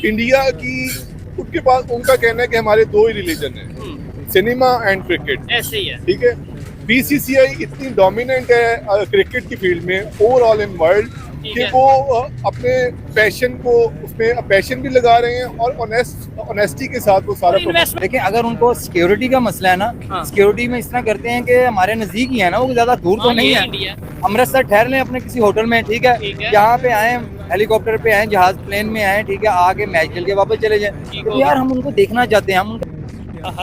India की उनके पास उनका कहना है कि हमारे दो ही रिलीजन है, सिनेमा एंड क्रिकेट। ऐसे ही है। ठीक है, बीसीसीआई इतनी डोमिनेंट है क्रिकेट की फील्ड में ओवरऑल इन वर्ल्ड कि वो अपने पैशन को उसमें पैशन भी लगा रहे हैं और ऑनेस्टी के साथ वो सारा देखिए, अगर उनको सिक्योरिटी का मसला है ना, हाँ। सिक्योरिटी में इस तरह करते हैं कि हमारे नजदीक ही है ना, वो ज्यादा दूर तो हाँ, नहीं ये है। इंडिया। अमृतसर ठहर लें अपने किसी होटल में, ठीक है, ठीक है। यहाँ पे आए हेलीकॉप्टर पे आए, जहाज प्लेन में आए, ठीक है, आके मैच खेल के वापस चले जाएं। ठीक तो होगा। यार हम उनको देखना चाहते हैं, हम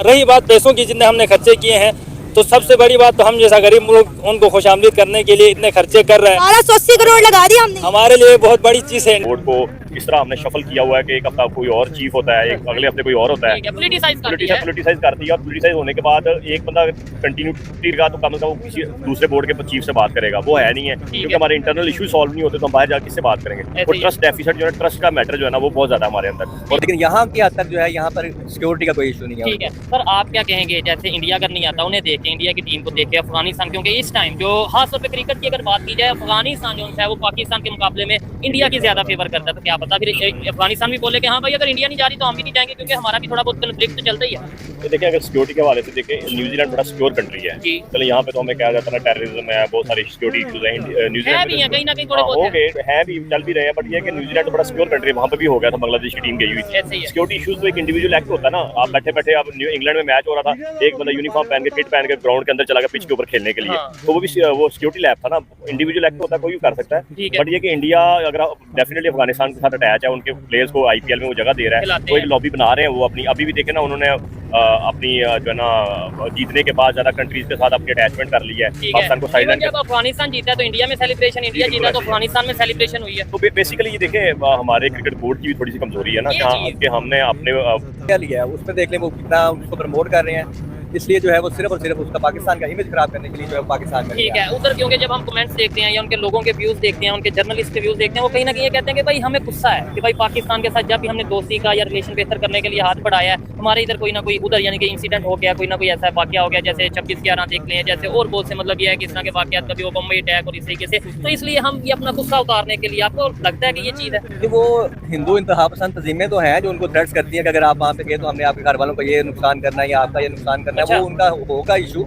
रही बात पैसों की, जितने हमने खर्चे किए हैं, तो सबसे बड़ी बात तो हम जैसा गरीब मुल्क उनको खुशामदीद करने के लिए इतने खर्चे कर रहे हैं। 1280 करोड़ लगा दिया हमने। हमारे लिए बहुत बड़ी चीज है। बोर्ड को इस तरह हमने शफल किया हुआ है कि एक हफ्ता कोई और चीफ होता है, एक अगले हफ्ते कोई और होता है, पॉलिटिसाइज कर दिया है। पॉलिटिसाइज कर दिया। और पॉलिटिसाइज होने के बाद एक बंदा कंटिन्यूटी का तो कम से कम किसी दूसरे बोर्ड के चीफ से बात करेगा, वो है नहीं है, क्योंकि हमारे इंटरनल इशू सॉल्व नहीं होते तो हम बाहर जाकर किससे बात करेंगे। ऐसे और ही ट्रस्ट डेफिसिट जो है, ट्रस्ट का मैटर जो है ना, वो बहुत ज्यादा हमारे अंदर। और लेकिन यहाँ की हद तक जो है, यहाँ पर सिक्योरिटी का कोई इशू नहीं है। ठीक है सर, आप क्या कहेंगे, जैसे इंडिया अगर नहीं आता, उन्हें देख के, इंडिया की टीम को देख के अफगानिस्तान, क्योंकि इस टाइम जो खास तौर पे क्रिकेट की अगर बात की जाए, अफगानिस्तान जो है वो पाकिस्तान के मुकाबले में इंडिया की ज्यादा फेवर करता है, तो क्या पता फिर अफगानिस्तान भी बोले कि हाँ भाई अगर इंडिया नहीं जा रही तो हम भी नहीं जाएंगे, क्योंकि हमारा भी थोड़ा बहुत कन्फ्लिक्ट तो चलता ही है। तो देखिए, अगर सिक्योरिटी के हवाले से देखें, न्यूजीलैंड बड़ा सिक्योर कंट्री है। जी। चलो यहाँ पे तो हमें कहा जाता है टेररिज्म है, बहुत सारी सिक्योरिटी इश्यूज हैं है न्यूजीलैंड भी है, कहीं ना कहीं में। थोड़े बहुत हो गए हैं भी, चल भी रहे हैं, बट ये है कि न्यूजीलैंड तो बड़ा सिक्योर कंट्री है, वहाँ पे भी हो गया था, बांग्लादेश की टीम गई हुई ऐसे ही थी। है। सिक्योरिटी इश्यूज तो एक इंडिविजुअल एक्ट होता है ना, आप बैठे बैठे, अब इंग्लैंड में मैच हो रहा था, एक बंदा यूनिफॉर्म पहन के, किट पहन के ग्राउंड के अंदर चला गया पिच के ऊपर खेलने के लिए, हाँ। तो वो भी वो सिक्योरिटी लैब था ना, इंडिविजुअल एक्ट होता है, कोई भी कर सकता ठीक है। है। बट ये कि इंडिया अगर डेफिनेटली अफगानिस्तान के साथ अटैच है, उनके प्लेयर्स को आईपीएल में वो जगह दे रहा है, खिलाते वो एक हैं। लॉबी बना रहे हैं, वो अपनी अभी भी देखे ना, उन्होंने अपनी जो है ना जीतने के बाद ज्यादा कंट्रीज के साथ अपनी अटैचमेंट कर लिया है, ठीक है। पाकिस्तान को साइडलाइन। जब अफगानिस्तान जीता है तो इंडिया में सेलिब्रेशन, इंडिया बिल्कुल जीता तो ऐसे ही। अफगानिस्तान में सेलिब्रेशन हुई है। तो बेसिकली ये देखें, हमारे क्रिकेट बोर्ड की भी थोड़ी सी कमजोरी है ना, ये जहाँ चीज़। कि हमने अपने क्या लिया है उसमें, देख लें वो कितना उसको प्रमोट कर रहे हैं, इसलिए जो है वो सिर्फ और सिर्फ उसका पाकिस्तान का इमेज खराब करने के लिए जो है पाकिस्तान में ठीक है उधर, क्योंकि जब हम कमेंट्स देखते हैं या उनके लोगों के व्यूज देखते हैं, उनके जर्नलिस्ट के व्यूज देखते हैं, वो कहीं ना कहीं ये कहते हैं कि भाई हमें गुस्सा है कि भाई पाकिस्तान के साथ जब भी हमने दोस्ती का या रिलेशन बेहतर करने के लिए हाथ बढ़ाया है, हमारे इधर कोई ना कोई उधर यानी कि इंसिडेंट हो गया, कोई ना कोई ऐसा वाकया हो गया, जैसे 26/11 देख लें, जैसे और बहुत से मतलब ये है कि इस तरह के वाकयात, कभी वो बम्बई अटैक और इस तरीके से, तो इसलिए हम ये अपना गुस्सा उतारने के लिए, आपको लगता है कि ये चीज़ है? कि वो हिंदू इंतहा पसंद तंजीमें तो हैं जो उनको थ्रेट्स करती हैं कि अगर आप वहाँ पे गए तो हमने आपके घर वालों को ये नुकसान करना है या आपका ये नुकसान करना है, अच्छा। वो उनका होगा इशू।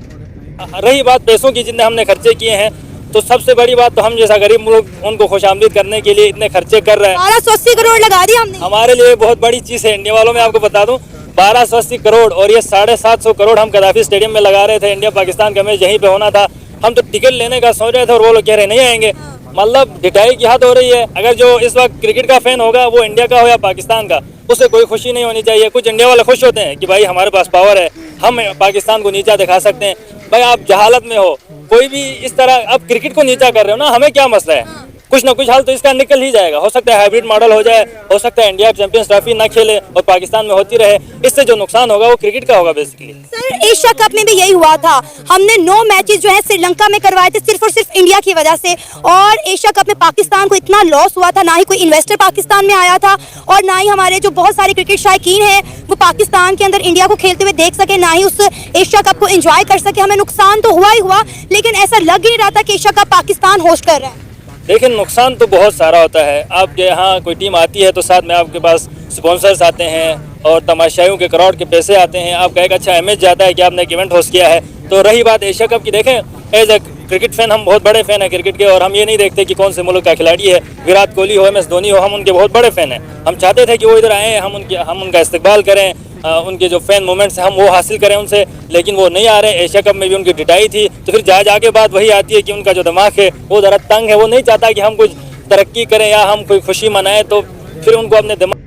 रही बात पैसों की, जितने हमने खर्चे किए हैं, तो सबसे बड़ी बात तो हम जैसा गरीब मुल्क उनको खुशामदीद करने के लिए इतने खर्चे कर रहे हैं। 1280 करोड़ लगा दिया हमने। हमारे लिए बहुत बड़ी चीज़ है। इंडिया वालों में आपको बता दूं, 1280 करोड़, और ये 750 करोड़ हम कदाफी स्टेडियम में लगा रहे थे। इंडिया पाकिस्तान का मैच यहीं पे होना था, हम तो टिकट लेने का सोच रहे थे और वो लोग कह रहे नहीं आएंगे। मतलब ढिठाई की हद हो रही है। अगर जो इस वक्त क्रिकेट का फैन होगा, वो इंडिया का हो या पाकिस्तान का, उसे कोई खुशी नहीं होनी चाहिए। कुछ इंडिया वाले खुश होते हैं कि भाई हमारे पास पावर है, हम पाकिस्तान को नीचा दिखा सकते हैं। भाई आप जहालत में हो, कोई भी इस तरह अब क्रिकेट को नीचा कर रहे हो ना, हमें क्या मसला है? कुछ ना कुछ हाल तो इसका निकल ही जाएगा। हो सकता है हाइब्रिड मॉडल हो जाए, हो सकता है इंडिया चैंपियंस ट्रॉफी ना खेले और पाकिस्तान में होती रहे। इससे जो नुकसान होगा वो क्रिकेट का होगा बेसिकली। सर एशिया कप में भी यही हुआ था, हमने 9 मैचेस जो है श्रीलंका में करवाए थे सिर्फ और सिर्फ इंडिया की वजह से, और एशिया कप में पाकिस्तान को इतना लॉस हुआ था, ना ही कोई इन्वेस्टर पाकिस्तान में आया था और ना ही हमारे जो बहुत सारे क्रिकेट शायकीन हैं वो पाकिस्तान के अंदर इंडिया को खेलते हुए देख सके, ना ही उस एशिया कप को एंजॉय कर सके। हमें नुकसान तो हुआ ही हुआ, लेकिन ऐसा लग ही रहा था कि एशिया कप पाकिस्तान होस्ट कर रहा है। देखिए, नुकसान तो बहुत सारा होता है। आप यहाँ कोई टीम आती है तो साथ में आपके पास स्पॉन्सर्स आते हैं और तमाशाइयों के करोड़ के पैसे आते हैं, आपका एक अच्छा इमेज जाता है कि आपने एक इवेंट होस्ट किया है। तो रही बात एशिया कप की, देखें एज ए क्रिकेट फैन हम बहुत बड़े फैन हैं क्रिकेट के, और हम ये नहीं देखते कि कौन से मुल्क का खिलाड़ी है, विराट कोहली हो, MS धोनी हो, हम उनके बहुत बड़े फैन हैं। हम चाहते थे कि वो इधर आएँ, हम उनका इस्तकबाल करें, उनके जो फैन मोमेंट्स हैं हम वो हासिल करें उनसे, लेकिन वो नहीं आ रहे। एशिया कप में भी उनकी ढिठाई थी, तो फिर जाके बात वही आती है कि उनका जो दिमाग है वो ज़रा तंग है, वो नहीं चाहता कि हम कुछ तरक्की करें या हम कोई खुशी मनाएं, तो फिर उनको अपने दिमाग